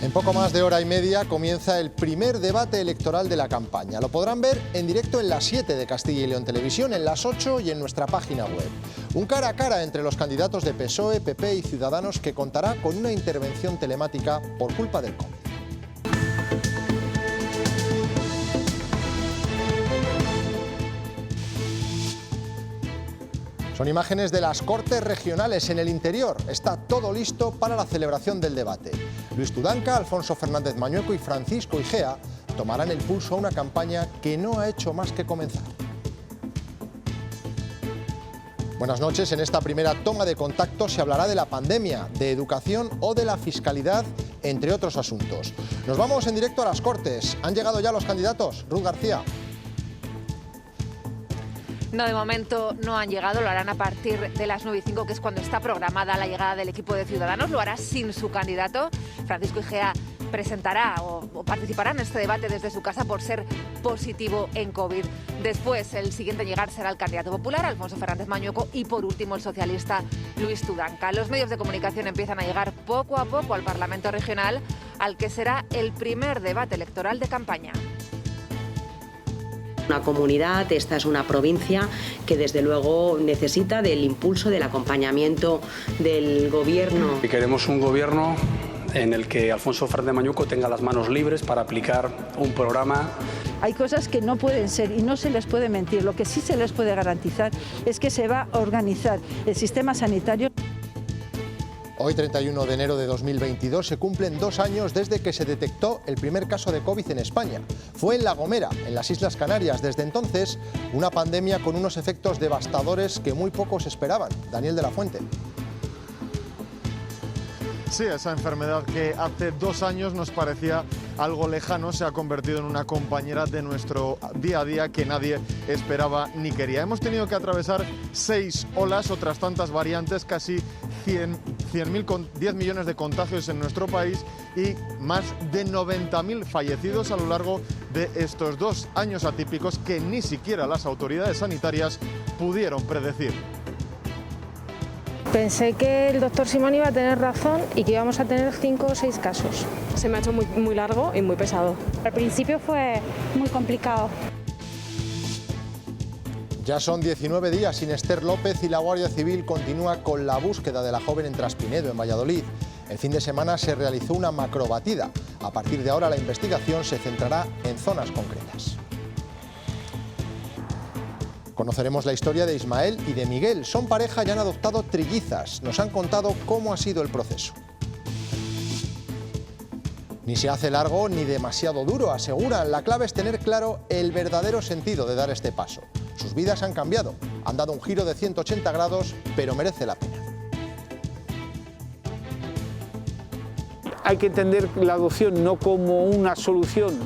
En poco más de hora y media comienza el primer debate electoral de la campaña. Lo podrán ver en directo en las 7 de Castilla y León Televisión, en las 8 y en nuestra página web. Un cara a cara entre los candidatos de PSOE, PP y Ciudadanos que contará con una intervención telemática por culpa del COVID. Son imágenes de las Cortes Regionales en el interior. Está todo listo para la celebración del debate. Luis Tudanca, Alfonso Fernández Mañueco y Francisco Igea tomarán el pulso a una campaña que no ha hecho más que comenzar. Buenas noches. En esta primera toma de contacto se hablará de la pandemia, de educación o de la fiscalidad, entre otros asuntos. Nos vamos en directo a las Cortes. ¿Han llegado ya los candidatos? Ruth García. No, de momento no han llegado, lo harán a partir de las 9:05, que es cuando está programada la llegada del equipo de Ciudadanos. Lo hará sin su candidato. Francisco Igea presentará o participará en este debate desde su casa por ser positivo en COVID. Después, el siguiente en llegar será el candidato popular, Alfonso Fernández Mañueco, y por último el socialista Luis Tudanca. Los medios de comunicación empiezan a llegar poco a poco al Parlamento Regional, al que será el primer debate electoral de campaña. Una comunidad, esta es una provincia que desde luego necesita del impulso, del acompañamiento del gobierno. Y queremos un gobierno en el que Alfonso Fernández Mañueco tenga las manos libres para aplicar un programa. Hay cosas que no pueden ser y no se les puede mentir. Lo que sí se les puede garantizar es que se va a organizar el sistema sanitario. Hoy, 31 de enero de 2022, se cumplen 2 años desde que se detectó el primer caso de COVID en España. Fue en La Gomera, en las Islas Canarias. Desde entonces, una pandemia con unos efectos devastadores que muy pocos esperaban. Daniel de la Fuente. Sí, esa enfermedad que hace 2 años nos parecía algo lejano se ha convertido en una compañera de nuestro día a día que nadie esperaba ni quería. Hemos tenido que atravesar 6 olas, otras tantas variantes, casi 10 millones de contagios en nuestro país y más de 90.000 fallecidos a lo largo de estos 2 años atípicos que ni siquiera las autoridades sanitarias pudieron predecir. Pensé que el doctor Simón iba a tener razón y que íbamos a tener 5 o 6 casos. Se me ha hecho muy largo y muy pesado. Al principio fue muy complicado. Ya son 19 días sin Esther López y la Guardia Civil continúa con la búsqueda de la joven en Traspinedo, en Valladolid. El fin de semana se realizó una macrobatida. A partir de ahora la investigación se centrará en zonas concretas. Conoceremos la historia de Ismael y de Miguel. Son pareja y han adoptado trillizas. Nos han contado cómo ha sido el proceso. Ni se hace largo ni demasiado duro, aseguran. La clave es tener claro el verdadero sentido de dar este paso. Sus vidas han cambiado, han dado un giro de 180 grados, pero merece la pena. Hay que entender la adopción no como una solución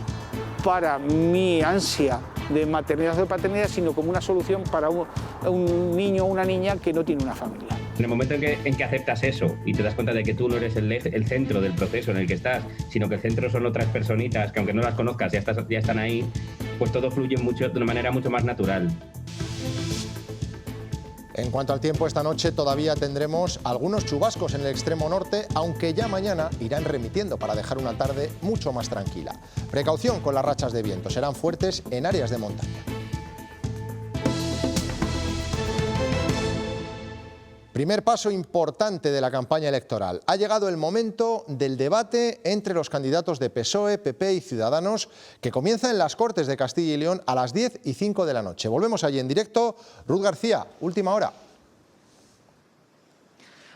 para mi ansia de maternidad o paternidad, sino como una solución para un niño o una niña que no tiene una familia. En el momento en que aceptas eso y te das cuenta de que tú no eres el centro del proceso en el que estás, sino que el centro son otras personitas que aunque no las conozcas ya están ahí, pues todo fluye de una manera mucho más natural. En cuanto al tiempo, esta noche todavía tendremos algunos chubascos en el extremo norte, aunque ya mañana irán remitiendo para dejar una tarde mucho más tranquila. Precaución con las rachas de viento, serán fuertes en áreas de montaña. Primer paso importante de la campaña electoral. Ha llegado el momento del debate entre los candidatos de PSOE, PP y Ciudadanos, que comienza en las Cortes de Castilla y León a las 10:05 de la noche. Volvemos allí en directo. Ruth García, última hora.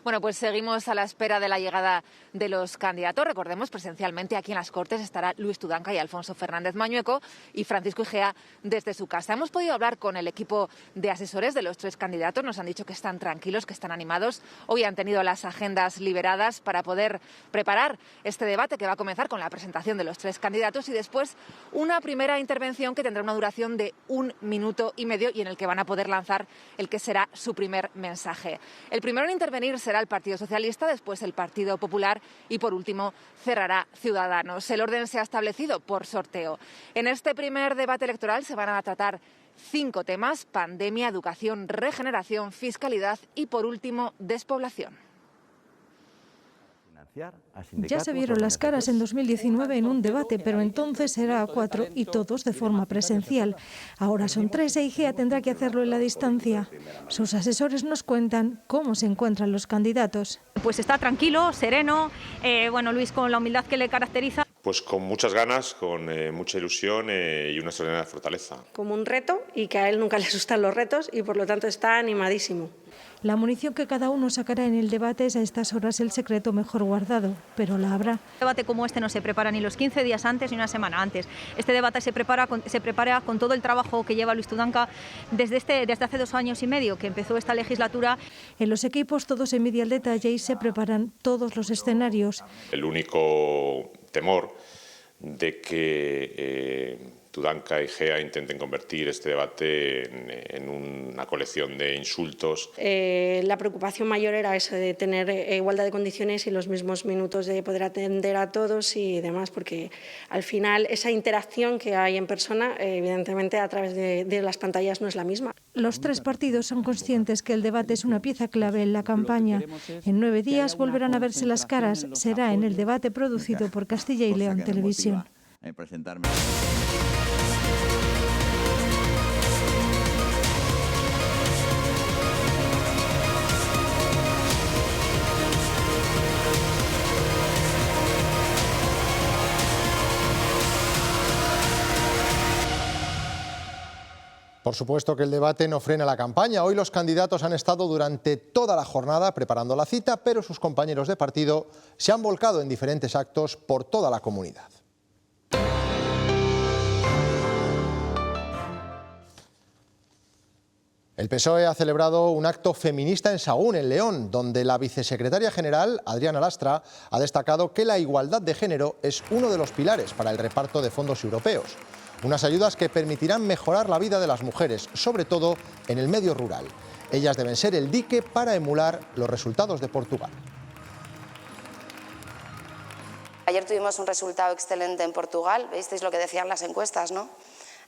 Bueno, pues seguimos a la espera de la llegada de los candidatos. Recordemos, presencialmente aquí en las Cortes estará Luis Tudanca y Alfonso Fernández Mañueco y Francisco Igea desde su casa. Hemos podido hablar con el equipo de asesores de los 3 candidatos. Nos han dicho que están tranquilos, que están animados. Hoy han tenido las agendas liberadas para poder preparar este debate que va a comenzar con la presentación de los 3 candidatos y después una primera intervención que tendrá una duración de 1 minuto y medio y en el que van a poder lanzar el que será su primer mensaje. El primero en intervenir será el Partido Socialista, después el Partido Popular y por último cerrará Ciudadanos. El orden se ha establecido por sorteo. En este primer debate electoral se van a tratar 5 temas: pandemia, educación, regeneración, fiscalidad y por último despoblación. Ya se vieron las caras en 2019 en un debate, pero entonces era a 4 y todos de forma presencial. Ahora son 3 e IGEA tendrá que hacerlo en la distancia. Sus asesores nos cuentan cómo se encuentran los candidatos. Pues está tranquilo, sereno, bueno, Luis con la humildad que le caracteriza. Pues con muchas ganas, con mucha ilusión y una extraordinaria fortaleza. Como un reto y que a él nunca le asustan los retos y por lo tanto está animadísimo. La munición que cada uno sacará en el debate es a estas horas el secreto mejor guardado, pero la habrá. Un debate como este no se prepara ni los 15 días antes ni una semana antes. Este debate se prepara con todo el trabajo que lleva Luis Tudanca desde hace 2 años y medio que empezó esta legislatura. En los equipos todos se mide al detalle y se preparan todos los escenarios. El único temor de que Tudanca y IGEA intenten convertir este debate en una colección de insultos. La preocupación mayor era eso de tener igualdad de condiciones y los mismos minutos de poder atender a todos y demás, porque al final esa interacción que hay en persona, evidentemente a través de las pantallas no es la misma. Los 3 partidos son conscientes que el debate es una pieza clave en la campaña. En 9 días volverán a verse las caras. Será en el debate producido por Castilla y León Televisión. Por supuesto que el debate no frena la campaña. Hoy los candidatos han estado durante toda la jornada preparando la cita, pero sus compañeros de partido se han volcado en diferentes actos por toda la comunidad. El PSOE ha celebrado un acto feminista en Sahagún, en León, donde la vicesecretaria general, Adriana Lastra, ha destacado que la igualdad de género es uno de los pilares para el reparto de fondos europeos. Unas ayudas que permitirán mejorar la vida de las mujeres, sobre todo en el medio rural. Ellas deben ser el dique para emular los resultados de Portugal. Ayer tuvimos un resultado excelente en Portugal, visteis lo que decían las encuestas, ¿no?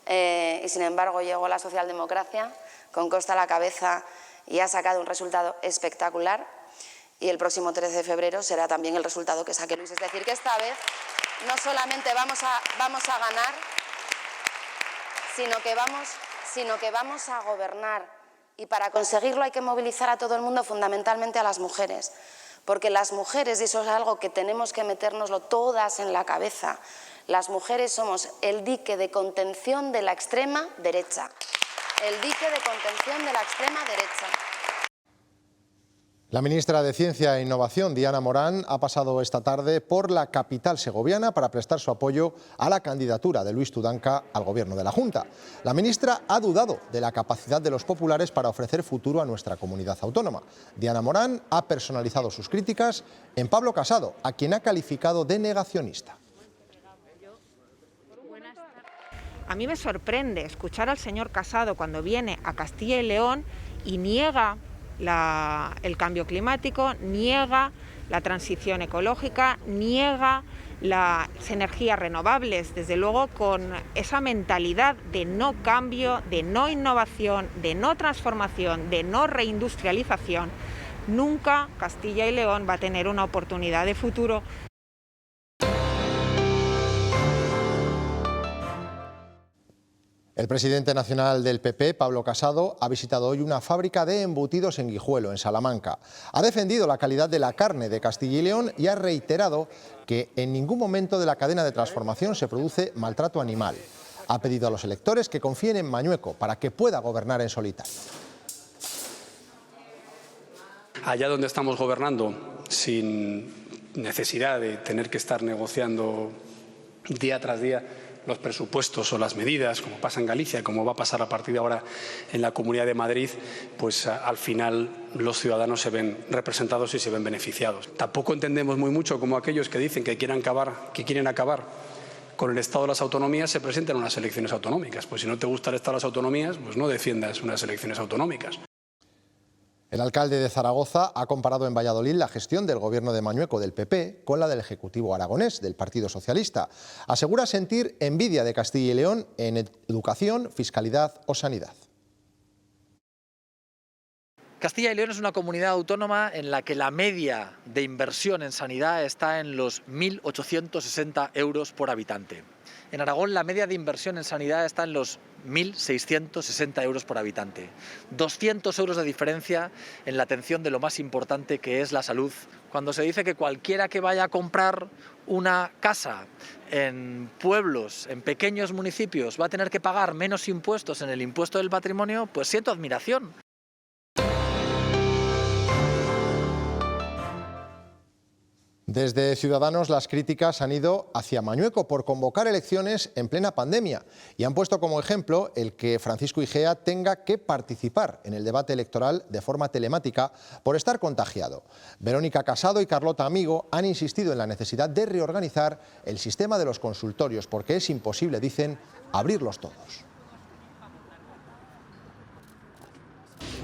Y sin embargo llegó la socialdemocracia con Costa a la cabeza y ha sacado un resultado espectacular. Y el próximo 13 de febrero será también el resultado que saque Luis. Es decir, que esta vez no solamente vamos a ganar, sino que vamos a gobernar. Y para conseguirlo hay que movilizar a todo el mundo, fundamentalmente a las mujeres. Porque las mujeres, y eso es algo que tenemos que metérnoslo todas en la cabeza, las mujeres somos el dique de contención de la extrema derecha. El dique de contención de la extrema derecha. La ministra de Ciencia e Innovación, Diana Morán, ha pasado esta tarde por la capital segoviana para prestar su apoyo a la candidatura de Luis Tudanca al gobierno de la Junta. La ministra ha dudado de la capacidad de los populares para ofrecer futuro a nuestra comunidad autónoma. Diana Morán ha personalizado sus críticas en Pablo Casado, a quien ha calificado de negacionista. A mí me sorprende escuchar al señor Casado cuando viene a Castilla y León y niega el cambio climático, niega la transición ecológica, niega las energías renovables, desde luego con esa mentalidad de no cambio, de no innovación, de no transformación, de no reindustrialización. Nunca Castilla y León va a tener una oportunidad de futuro. El presidente nacional del PP, Pablo Casado, ha visitado hoy una fábrica de embutidos en Guijuelo, en Salamanca. Ha defendido la calidad de la carne de Castilla y León y ha reiterado que en ningún momento de la cadena de transformación se produce maltrato animal. Ha pedido a los electores que confíen en Mañueco para que pueda gobernar en solitario. Allá donde estamos gobernando, sin necesidad de tener que estar negociando día tras día los presupuestos o las medidas, como pasa en Galicia, como va a pasar a partir de ahora en la Comunidad de Madrid, pues al final los ciudadanos se ven representados y se ven beneficiados. Tampoco entendemos muy mucho como aquellos que dicen que quieren acabar con el Estado de las autonomías se presenten a unas elecciones autonómicas. Pues si no te gusta el Estado de las autonomías, pues no defiendas unas elecciones autonómicas. El alcalde de Zaragoza ha comparado en Valladolid la gestión del gobierno de Mañueco del PP con la del Ejecutivo aragonés del Partido Socialista. Asegura sentir envidia de Castilla y León en educación, fiscalidad o sanidad. Castilla y León es una comunidad autónoma en la que la media de inversión en sanidad está en los 1.860 euros por habitante. En Aragón la media de inversión en sanidad está en los 1.660 euros por habitante. 200 euros de diferencia en la atención de lo más importante que es la salud. Cuando se dice que cualquiera que vaya a comprar una casa en pueblos, en pequeños municipios, va a tener que pagar menos impuestos en el impuesto del patrimonio, pues siento admiración. Desde Ciudadanos las críticas han ido hacia Mañueco por convocar elecciones en plena pandemia y han puesto como ejemplo el que Francisco Igea tenga que participar en el debate electoral de forma telemática por estar contagiado. Verónica Casado y Carlota Amigo han insistido en la necesidad de reorganizar el sistema de los consultorios porque es imposible, dicen, abrirlos todos.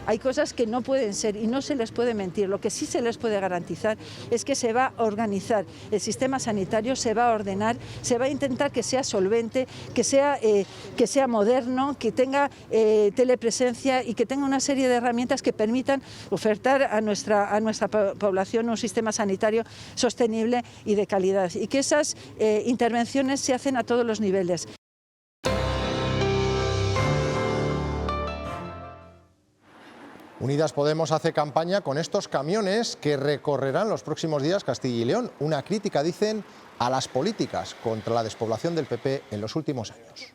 Hay cosas que no pueden ser y no se les puede mentir. Lo que sí se les puede garantizar es que se va a organizar el sistema sanitario, se va a ordenar, se va a intentar que sea solvente, que sea moderno, que tenga telepresencia y que tenga una serie de herramientas que permitan ofertar a nuestra población un sistema sanitario sostenible y de calidad. Y que esas intervenciones se hacen a todos los niveles. Unidas Podemos hace campaña con estos camiones que recorrerán los próximos días Castilla y León. Una crítica, dicen, a las políticas contra la despoblación del PP en los últimos años.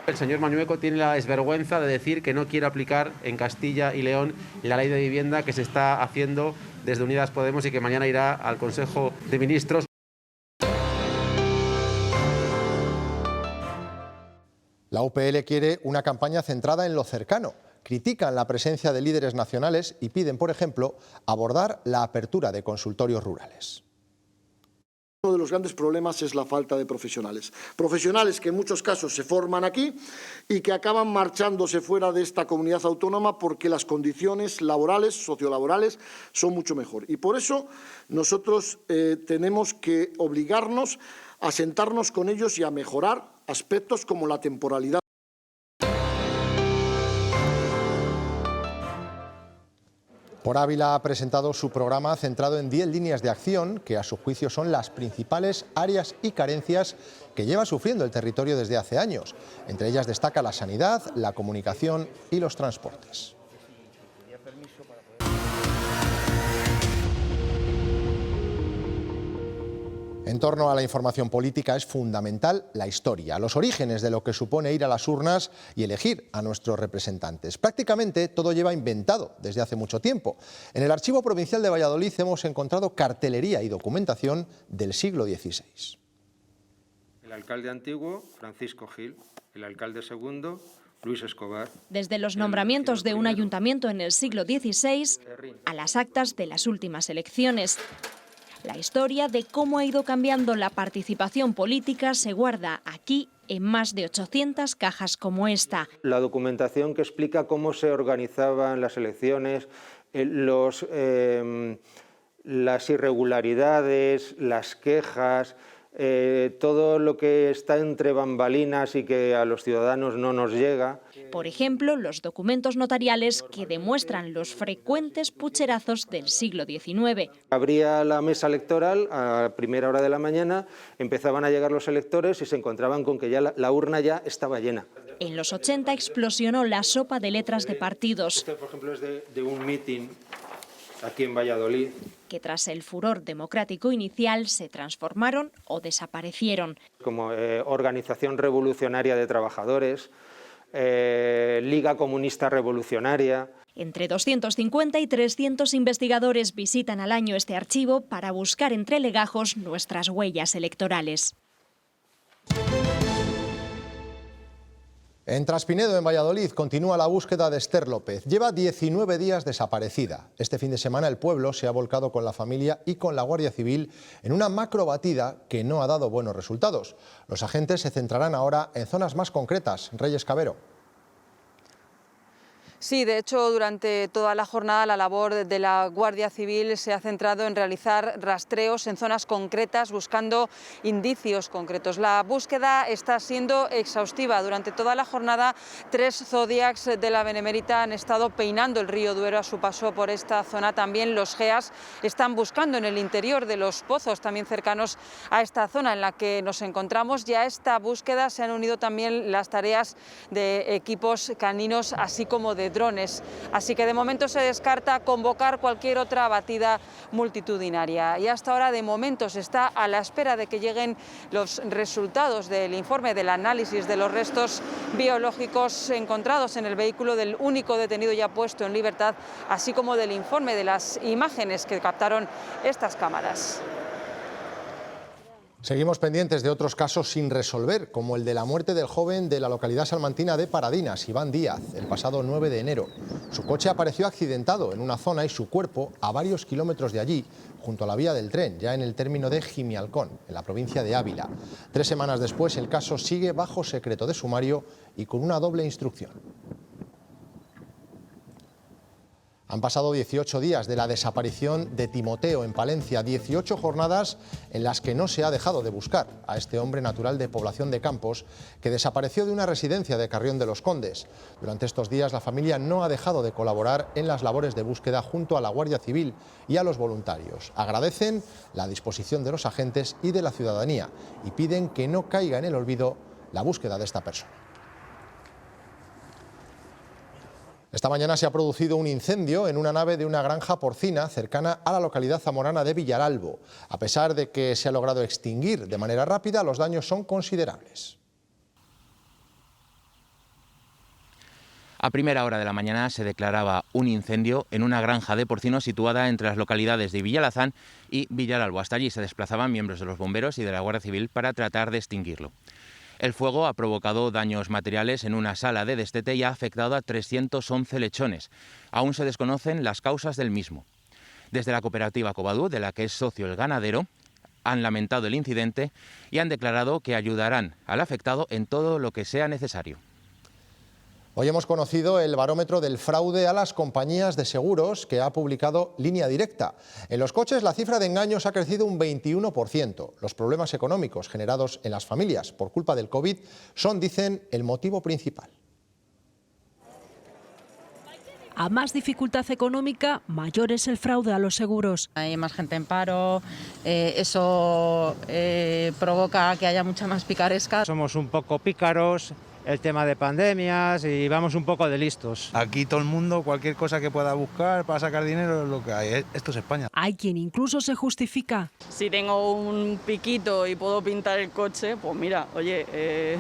El señor Mañueco tiene la desvergüenza de decir que no quiere aplicar en Castilla y León la ley de vivienda que se está haciendo desde Unidas Podemos y que mañana irá al Consejo de Ministros. La UPL quiere una campaña centrada en lo cercano. Critican la presencia de líderes nacionales y piden, por ejemplo, abordar la apertura de consultorios rurales. Uno de los grandes problemas es la falta de profesionales. Profesionales que en muchos casos se forman aquí y que acaban marchándose fuera de esta comunidad autónoma porque las condiciones laborales, sociolaborales, son mucho mejor. Y por eso nosotros tenemos que obligarnos a sentarnos con ellos y a mejorar aspectos como la temporalidad. Por Ávila ha presentado su programa centrado en 10 líneas de acción que a su juicio son las principales áreas y carencias que lleva sufriendo el territorio desde hace años. Entre ellas destaca la sanidad, la comunicación y los transportes. En torno a la información política es fundamental la historia, los orígenes de lo que supone ir a las urnas y elegir a nuestros representantes. Prácticamente todo lleva inventado desde hace mucho tiempo. En el Archivo Provincial de Valladolid hemos encontrado cartelería y documentación del siglo XVI. El alcalde antiguo, Francisco Gil, el alcalde segundo, Luis Escobar. Desde los nombramientos de un ayuntamiento en el siglo XVI a las actas de las últimas elecciones. La historia de cómo ha ido cambiando la participación política se guarda aquí en más de 800 cajas como esta. La documentación que explica cómo se organizaban las elecciones, las irregularidades, las quejas, todo lo que está entre bambalinas y que a los ciudadanos no nos llega. Por ejemplo, los documentos notariales que demuestran los frecuentes pucherazos del siglo XIX. Abría la mesa electoral a primera hora de la mañana, empezaban a llegar los electores y se encontraban con que ya la urna ya estaba llena. En los 80 explosionó la sopa de letras de partidos. Este, por ejemplo, es de un mitin aquí en Valladolid, que tras el furor democrático inicial se transformaron o desaparecieron. Como Organización Revolucionaria de Trabajadores, Liga Comunista Revolucionaria. Entre 250 y 300 investigadores visitan al año este archivo para buscar entre legajos nuestras huellas electorales. En Traspinedo, en Valladolid, continúa la búsqueda de Esther López. Lleva 19 días desaparecida. Este fin de semana el pueblo se ha volcado con la familia y con la Guardia Civil en una macrobatida que no ha dado buenos resultados. Los agentes se centrarán ahora en zonas más concretas. Reyes Cabero. Sí, de hecho, durante toda la jornada la labor de la Guardia Civil se ha centrado en realizar rastreos en zonas concretas, buscando indicios concretos. La búsqueda está siendo exhaustiva. Durante toda la jornada, 3 Zodiacs de la Benemérita han estado peinando el río Duero a su paso por esta zona. También los GEAS están buscando en el interior de los pozos, también cercanos a esta zona en la que nos encontramos. Y a esta búsqueda se han unido también las tareas de equipos caninos, así como de drones, así que de momento se descarta convocar cualquier otra batida multitudinaria y hasta ahora de momento se está a la espera de que lleguen los resultados del informe del análisis de los restos biológicos encontrados en el vehículo del único detenido ya puesto en libertad, así como del informe de las imágenes que captaron estas cámaras. Seguimos pendientes de otros casos sin resolver, como el de la muerte del joven de la localidad salmantina de Paradinas, Iván Díaz, el pasado 9 de enero. Su coche apareció accidentado en una zona y su cuerpo a varios kilómetros de allí, junto a la vía del tren, ya en el término de Gimialcón, en la provincia de Ávila. 3 semanas después, el caso sigue bajo secreto de sumario y con una doble instrucción. Han pasado 18 días de la desaparición de Timoteo en Palencia, 18 jornadas en las que no se ha dejado de buscar a este hombre natural de Población de Campos que desapareció de una residencia de Carrión de los Condes. Durante estos días la familia no ha dejado de colaborar en las labores de búsqueda junto a la Guardia Civil y a los voluntarios. Agradecen la disposición de los agentes y de la ciudadanía y piden que no caiga en el olvido la búsqueda de esta persona. Esta mañana se ha producido un incendio en una nave de una granja porcina cercana a la localidad zamorana de Villaralbo. A pesar de que se ha logrado extinguir de manera rápida, los daños son considerables. A primera hora de la mañana se declaraba un incendio en una granja de porcinos situada entre las localidades de Villalazán y Villaralbo. Hasta allí se desplazaban miembros de los bomberos y de la Guardia Civil para tratar de extinguirlo. El fuego ha provocado daños materiales en una sala de destete y ha afectado a 311 lechones. Aún se desconocen las causas del mismo. Desde la cooperativa Covadú, de la que es socio el ganadero, han lamentado el incidente y han declarado que ayudarán al afectado en todo lo que sea necesario. Hoy hemos conocido el barómetro del fraude a las compañías de seguros que ha publicado Línea Directa. En los coches la cifra de engaños ha crecido un 21%. Los problemas económicos generados en las familias por culpa del COVID son, dicen, el motivo principal. A más dificultad económica, mayor es el fraude a los seguros. Hay más gente en paro, eso provoca que haya mucha más picaresca. Somos un poco pícaros, el tema de pandemias y vamos un poco de listos. Aquí todo el mundo, cualquier cosa que pueda buscar para sacar dinero es lo que hay. Esto es España. Hay quien incluso se justifica. Si tengo un piquito y puedo pintar el coche, pues mira, oye,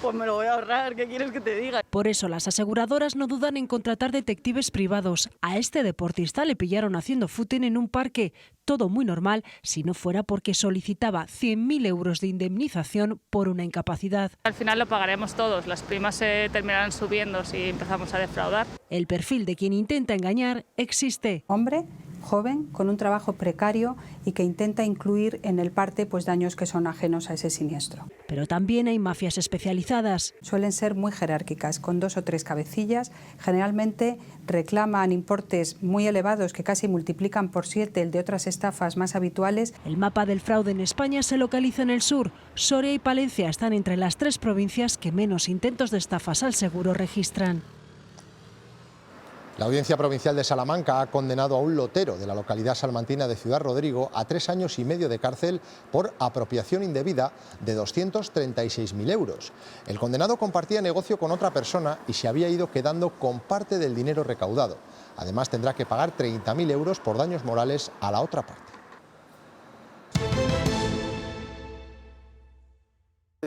pues me lo voy a ahorrar, ¿qué quieres que te diga? Por eso las aseguradoras no dudan en contratar detectives privados. A este deportista le pillaron haciendo footing en un parque. Todo muy normal, si no fuera porque solicitaba 100.000 euros de indemnización por una incapacidad. Al final lo pagaremos todos, las primas se terminarán subiendo si empezamos a defraudar. El perfil de quien intenta engañar existe. Hombre, joven, con un trabajo precario y que intenta incluir en el parte pues daños que son ajenos a ese siniestro. Pero también hay mafias especializadas. Suelen ser muy jerárquicas, con 2 o 3 cabecillas. Generalmente reclaman importes muy elevados que casi multiplican por 7 el de otras estafas más habituales. El mapa del fraude en España se localiza en el sur. Soria y Palencia están entre las 3 provincias que menos intentos de estafas al seguro registran. La Audiencia Provincial de Salamanca ha condenado a un lotero de la localidad salmantina de Ciudad Rodrigo a 3 años y medio de cárcel por apropiación indebida de 236.000 euros. El condenado compartía negocio con otra persona y se había ido quedando con parte del dinero recaudado. Además tendrá que pagar 30.000 euros por daños morales a la otra parte.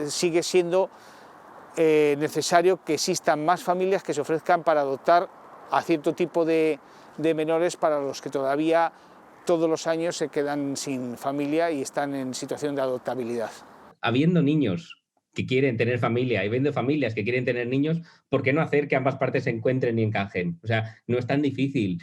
Sigue siendo necesario que existan más familias que se ofrezcan para adoptar a cierto tipo de menores para los que todavía todos los años se quedan sin familia y están en situación de adoptabilidad. Habiendo niños que quieren tener familia y viendo familias que quieren tener niños, ¿por qué no hacer que ambas partes se encuentren y encajen? O sea, no es tan difícil.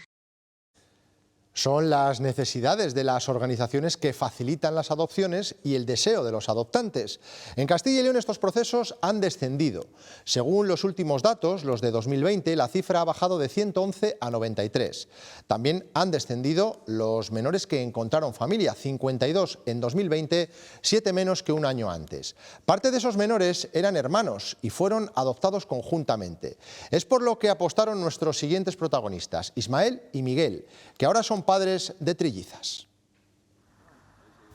Son las necesidades de las organizaciones que facilitan las adopciones y el deseo de los adoptantes. En Castilla y León estos procesos han descendido. Según los últimos datos, los de 2020, la cifra ha bajado de 111 a 93. También han descendido los menores que encontraron familia, 52 en 2020, 7 menos que un año antes. Parte de esos menores eran hermanos y fueron adoptados conjuntamente. Es por lo que apostaron nuestros siguientes protagonistas, Ismael y Miguel, que ahora son padres de trillizas.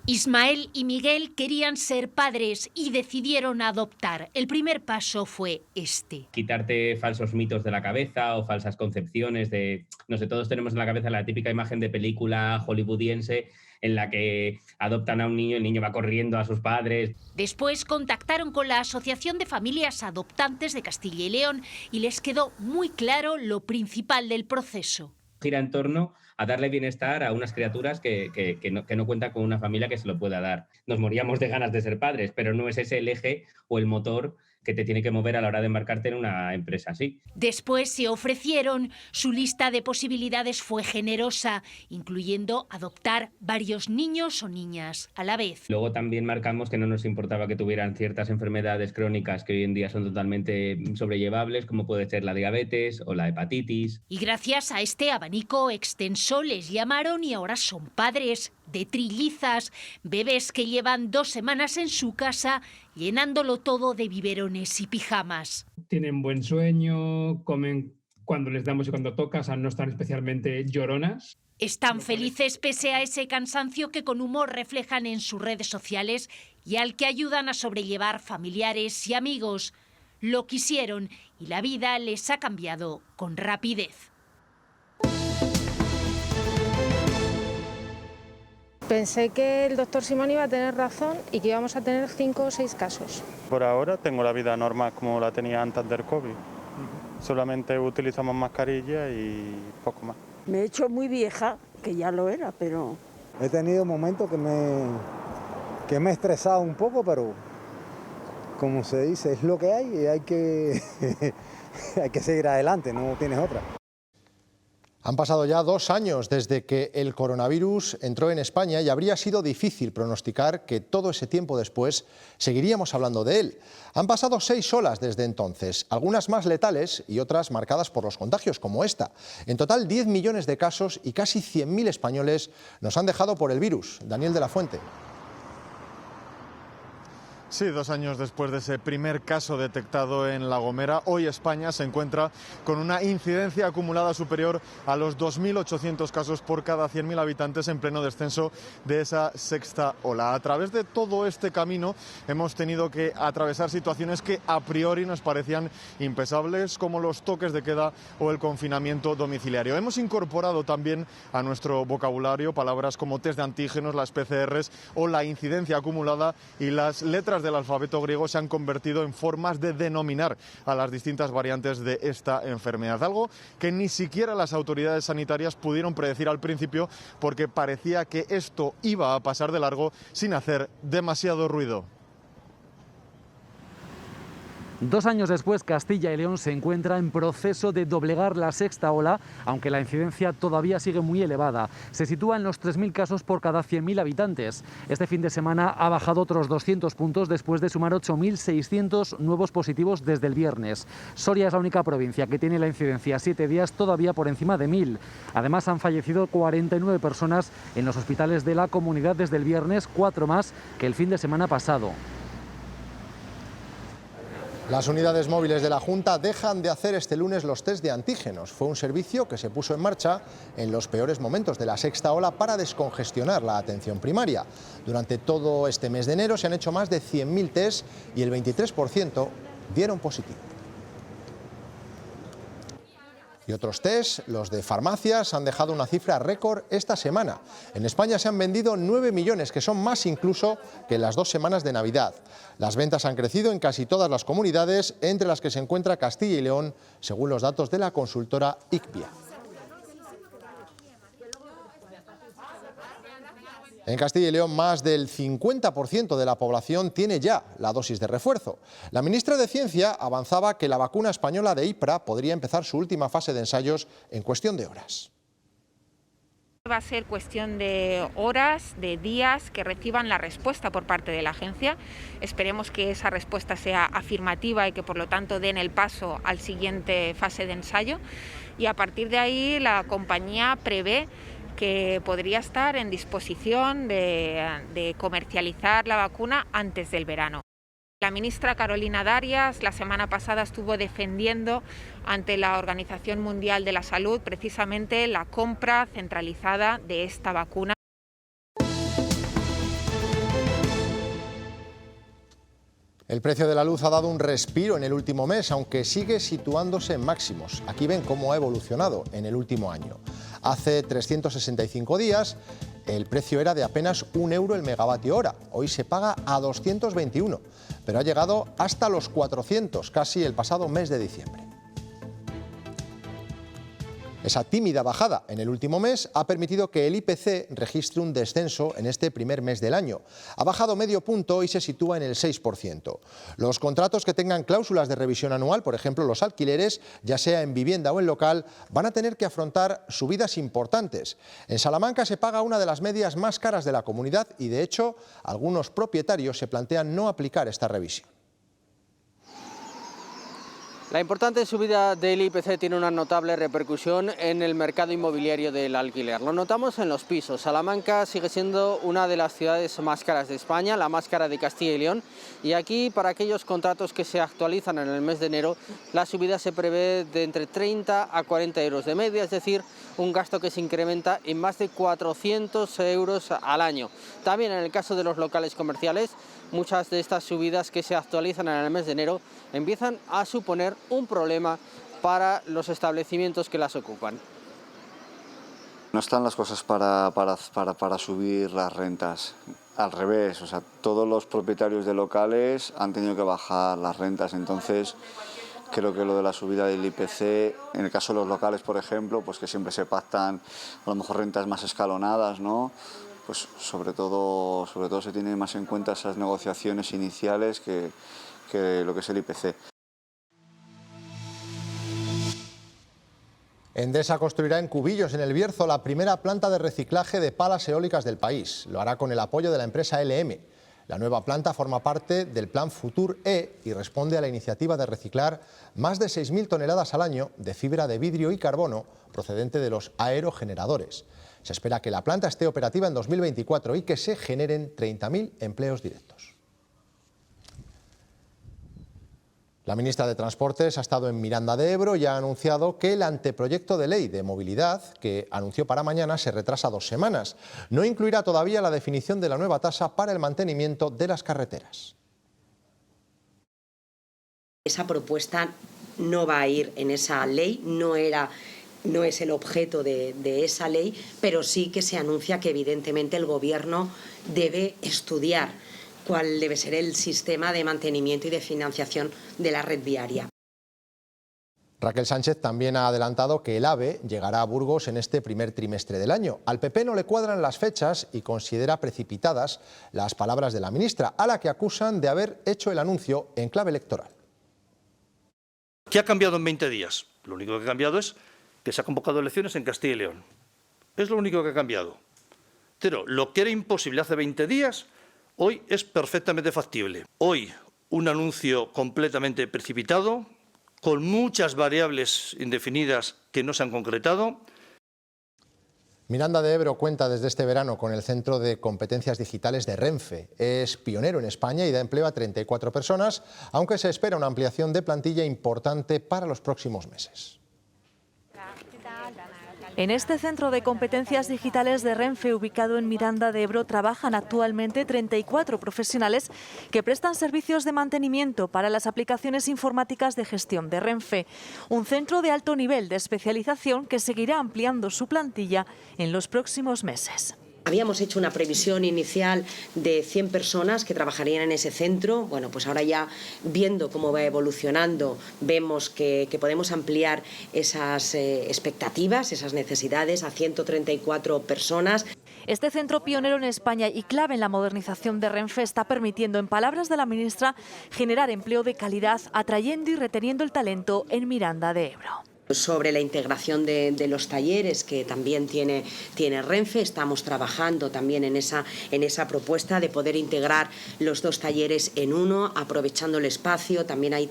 Ismael y Miguel querían ser padres y decidieron adoptar. El primer paso fue este. Quitarte falsos mitos de la cabeza o falsas concepciones de... No sé, todos tenemos en la cabeza la típica imagen de película hollywoodiense en la que adoptan a un niño, el niño va corriendo a sus padres. Después contactaron con la Asociación de Familias Adoptantes de Castilla y León y les quedó muy claro lo principal del proceso. Gira en torno a darle bienestar a unas criaturas que no cuentan con una familia que se lo pueda dar. Nos moríamos de ganas de ser padres, pero no es ese el eje o el motor que te tiene que mover a la hora de embarcarte en una empresa así. Después se ofrecieron, su lista de posibilidades fue generosa, incluyendo adoptar varios niños o niñas a la vez. Luego también marcamos que no nos importaba que tuvieran ciertas enfermedades crónicas que hoy en día son totalmente sobrellevables, como puede ser la diabetes o la hepatitis. Y gracias a este abanico extenso les llamaron y ahora son padres de trillizas, bebés que llevan 2 semanas en su casa llenándolo todo de biberones y pijamas. Tienen buen sueño, comen cuando les damos y cuando toca, o sea, no están especialmente lloronas. Están felices pese a ese cansancio que con humor reflejan en sus redes sociales y al que ayudan a sobrellevar familiares y amigos. Lo quisieron y la vida les ha cambiado con rapidez. Pensé que el doctor Simón iba a tener razón y que íbamos a tener 5 o 6 casos. Por ahora tengo la vida normal como la tenía antes del COVID. Solamente utilizamos mascarilla y poco más. Me he hecho muy vieja, que ya lo era, pero... He tenido momentos que me he estresado un poco, pero como se dice, es lo que hay y hay que seguir adelante, no tienes otra. Han pasado ya 2 años desde que el coronavirus entró en España y habría sido difícil pronosticar que todo ese tiempo después seguiríamos hablando de él. Han pasado 6 olas desde entonces, algunas más letales y otras marcadas por los contagios, como esta. En total, 10 millones de casos y casi 100.000 españoles nos han dejado por el virus. Daniel de la Fuente. Sí, 2 años después de ese primer caso detectado en La Gomera, hoy España se encuentra con una incidencia acumulada superior a los 2.800 casos por cada 100.000 habitantes en pleno descenso de esa 6ª ola. A través de todo este camino hemos tenido que atravesar situaciones que a priori nos parecían impensables, como los toques de queda o el confinamiento domiciliario. Hemos incorporado también a nuestro vocabulario palabras como test de antígenos, las PCRs o la incidencia acumulada, y las letras del alfabeto griego se han convertido en formas de denominar a las distintas variantes de esta enfermedad, algo que ni siquiera las autoridades sanitarias pudieron predecir al principio, porque parecía que esto iba a pasar de largo sin hacer demasiado ruido. 2 años después, Castilla y León se encuentra en proceso de doblegar la 6ª ola, aunque la incidencia todavía sigue muy elevada. Se sitúa en los 3.000 casos por cada 100.000 habitantes. Este fin de semana ha bajado otros 200 puntos después de sumar 8.600 nuevos positivos desde el viernes. Soria es la única provincia que tiene la incidencia 7 días todavía por encima de 1.000. Además, han fallecido 49 personas en los hospitales de la comunidad desde el viernes, 4 más que el fin de semana pasado. Las unidades móviles de la Junta dejan de hacer este lunes los test de antígenos. Fue un servicio que se puso en marcha en los peores momentos de la 6ª ola para descongestionar la atención primaria. Durante todo este mes de enero se han hecho más de 100.000 test y el 23% dieron positivo. Y otros test, los de farmacias, han dejado una cifra récord esta semana. En España se han vendido 9 millones, que son más incluso que en las 2 semanas de Navidad. Las ventas han crecido en casi todas las comunidades, entre las que se encuentra Castilla y León, según los datos de la consultora ICPIA. En Castilla y León, más del 50% de la población tiene ya la dosis de refuerzo. La ministra de Ciencia avanzaba que la vacuna española de IPRA podría empezar su última fase de ensayos en cuestión de horas. Va a ser cuestión de horas, de días que reciban la respuesta por parte de la agencia. Esperemos que esa respuesta sea afirmativa y que por lo tanto den el paso al siguiente fase de ensayo. Y a partir de ahí la compañía prevé que podría estar en disposición de comercializar la vacuna antes del verano. La ministra Carolina Darias la semana pasada estuvo defendiendo ante la Organización Mundial de la Salud precisamente la compra centralizada de esta vacuna. El precio de la luz ha dado un respiro en el último mes, aunque sigue situándose en máximos. Aquí ven cómo ha evolucionado en el último año. Hace 365 días el precio era de apenas 1 euro el megavatio hora. Hoy se paga a 221, pero ha llegado hasta los 400, casi el pasado mes de diciembre. Esa tímida bajada en el último mes ha permitido que el IPC registre un descenso en este primer mes del año. Ha bajado medio punto y se sitúa en el 6%. Los contratos que tengan cláusulas de revisión anual, por ejemplo los alquileres, ya sea en vivienda o en local, van a tener que afrontar subidas importantes. En Salamanca se paga una de las medias más caras de la comunidad y, de hecho, algunos propietarios se plantean no aplicar esta revisión. La importante subida del IPC tiene una notable repercusión en el mercado inmobiliario del alquiler. Lo notamos en los pisos. Salamanca sigue siendo una de las ciudades más caras de España, la más cara de Castilla y León. Y aquí, para aquellos contratos que se actualizan en el mes de enero, la subida se prevé de entre 30 a 40 euros de media, es decir, un gasto que se incrementa en más de 400 euros al año. También en el caso de los locales comerciales, muchas de estas subidas que se actualizan en el mes de enero empiezan a suponer un problema para los establecimientos que las ocupan. No están las cosas para subir las rentas. Al revés, o sea, todos los propietarios de locales han tenido que bajar las rentas. Entonces, creo que lo de la subida del IPC, en el caso de los locales, por ejemplo, pues que siempre se pactan a lo mejor rentas más escalonadas, ¿no? Pues sobre todo se tienen más en cuenta esas negociaciones iniciales que lo que es el IPC. Endesa construirá en Cubillos, en el Bierzo, la primera planta de reciclaje de palas eólicas del país. Lo hará con el apoyo de la empresa LM. La nueva planta forma parte del plan Futur-E y responde a la iniciativa de reciclar más de 6.000 toneladas al año de fibra de vidrio y carbono procedente de los aerogeneradores. Se espera que la planta esté operativa en 2024 y que se generen 30.000 empleos directos. La ministra de Transportes ha estado en Miranda de Ebro y ha anunciado que el anteproyecto de ley de movilidad, que anunció para mañana, se retrasa 2 semanas. No incluirá todavía la definición de la nueva tasa para el mantenimiento de las carreteras. Esa propuesta no va a ir en esa ley, no es el objeto de esa ley, pero sí que se anuncia que evidentemente el Gobierno debe estudiar cuál debe ser el sistema de mantenimiento y de financiación de la red viaria. Raquel Sánchez también ha adelantado que el AVE llegará a Burgos en este primer trimestre del año. Al PP no le cuadran las fechas y considera precipitadas las palabras de la ministra, a la que acusan de haber hecho el anuncio en clave electoral. ¿Qué ha cambiado en 20 días? Lo único que ha cambiado es que se ha convocado elecciones en Castilla y León. Es lo único que ha cambiado. Pero lo que era imposible hace 20 días, hoy es perfectamente factible. Hoy un anuncio completamente precipitado, con muchas variables indefinidas que no se han concretado. Miranda de Ebro cuenta desde este verano con el Centro de Competencias Digitales de Renfe. Es pionero en España y da empleo a 34 personas, aunque se espera una ampliación de plantilla importante para los próximos meses. En este Centro de Competencias Digitales de Renfe, ubicado en Miranda de Ebro, trabajan actualmente 34 profesionales que prestan servicios de mantenimiento para las aplicaciones informáticas de gestión de Renfe. Un centro de alto nivel de especialización que seguirá ampliando su plantilla en los próximos meses. Habíamos hecho una previsión inicial de 100 personas que trabajarían en ese centro. Bueno, pues ahora ya viendo cómo va evolucionando, vemos que podemos ampliar esas expectativas, esas necesidades a 134 personas. Este centro pionero en España y clave en la modernización de Renfe está permitiendo, en palabras de la ministra, generar empleo de calidad, atrayendo y reteniendo el talento en Miranda de Ebro. Sobre la integración de los talleres que también tiene Renfe, estamos trabajando también en esa propuesta de poder integrar los dos talleres en uno, aprovechando el espacio. También ahí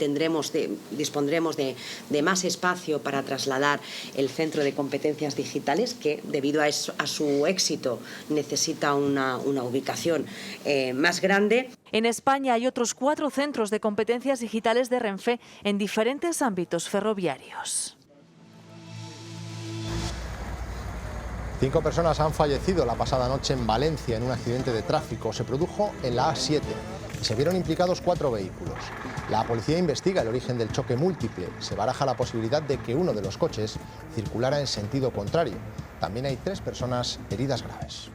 dispondremos de más espacio para trasladar el Centro de Competencias Digitales, que debido a su éxito necesita una ubicación más grande. En España hay otros 4 centros de competencias digitales de Renfe en diferentes ámbitos ferroviarios. 5 personas han fallecido la pasada noche en Valencia en un accidente de tráfico. Se produjo en la A7 y se vieron implicados 4 vehículos. La policía investiga el origen del choque múltiple. Se baraja la posibilidad de que uno de los coches circulara en sentido contrario. También hay 3 personas heridas graves.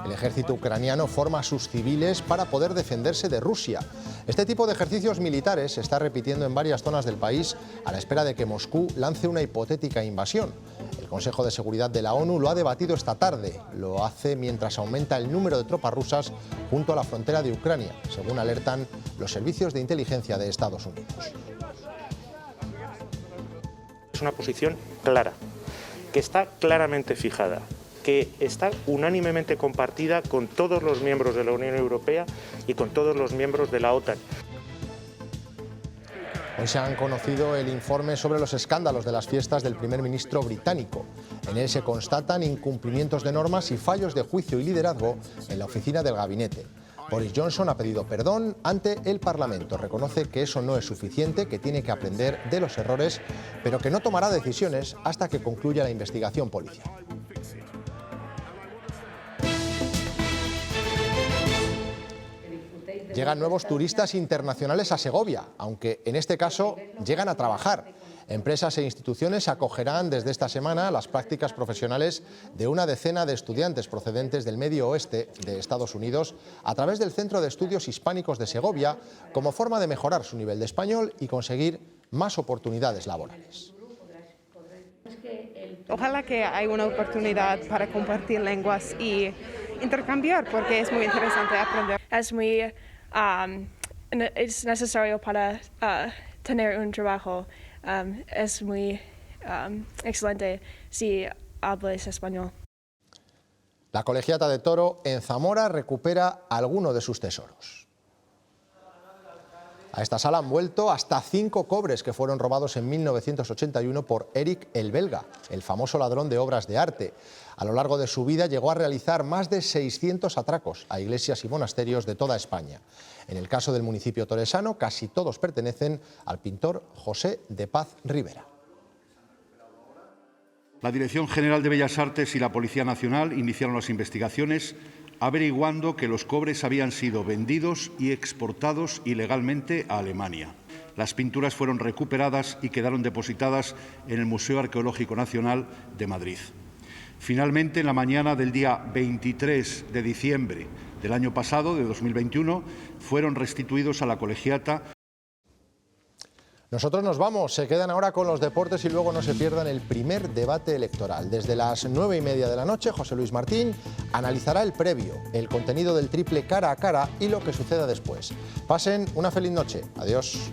El ejército ucraniano forma a sus civiles para poder defenderse de Rusia. Este tipo de ejercicios militares se está repitiendo en varias zonas del país a la espera de que Moscú lance una hipotética invasión. El Consejo de Seguridad de la ONU lo ha debatido esta tarde. Lo hace mientras aumenta el número de tropas rusas junto a la frontera de Ucrania, según alertan los servicios de inteligencia de Estados Unidos. Es una posición clara, que está claramente fijada, que está unánimemente compartida con todos los miembros de la Unión Europea y con todos los miembros de la OTAN. Hoy se han conocido el informe sobre los escándalos de las fiestas del primer ministro británico. En él se constatan incumplimientos de normas y fallos de juicio y liderazgo en la oficina del gabinete. Boris Johnson ha pedido perdón ante el Parlamento. Reconoce que eso no es suficiente, que tiene que aprender de los errores, pero que no tomará decisiones hasta que concluya la investigación policial. Llegan nuevos turistas internacionales a Segovia, aunque en este caso llegan a trabajar. Empresas e instituciones acogerán desde esta semana las prácticas profesionales de una decena de estudiantes procedentes del Medio Oeste de Estados Unidos a través del Centro de Estudios Hispánicos de Segovia, como forma de mejorar su nivel de español y conseguir más oportunidades laborales. Ojalá que haya una oportunidad para compartir lenguas y intercambiar, porque es muy interesante aprender. Es necesario para tener un trabajo. Es muy excelente si hablas español. La Colegiata de Toro en Zamora recupera alguno de sus tesoros. A esta sala han vuelto hasta 5 cobres que fueron robados en 1981 por Eric el Belga, el famoso ladrón de obras de arte. A lo largo de su vida llegó a realizar más de 600 atracos a iglesias y monasterios de toda España. En el caso del municipio toresano, casi todos pertenecen al pintor José de Paz Rivera. La Dirección General de Bellas Artes y la Policía Nacional iniciaron las investigaciones averiguando que los cobres habían sido vendidos y exportados ilegalmente a Alemania. Las pinturas fueron recuperadas y quedaron depositadas en el Museo Arqueológico Nacional de Madrid. Finalmente, en la mañana del día 23 de diciembre del año pasado, de 2021, fueron restituidos a la Colegiata. Nosotros nos vamos, se quedan ahora con los deportes y luego no se pierdan el primer debate electoral. Desde las 9:30 de la noche, José Luis Martín analizará el previo, el contenido del triple cara a cara y lo que suceda después. Pasen una feliz noche. Adiós.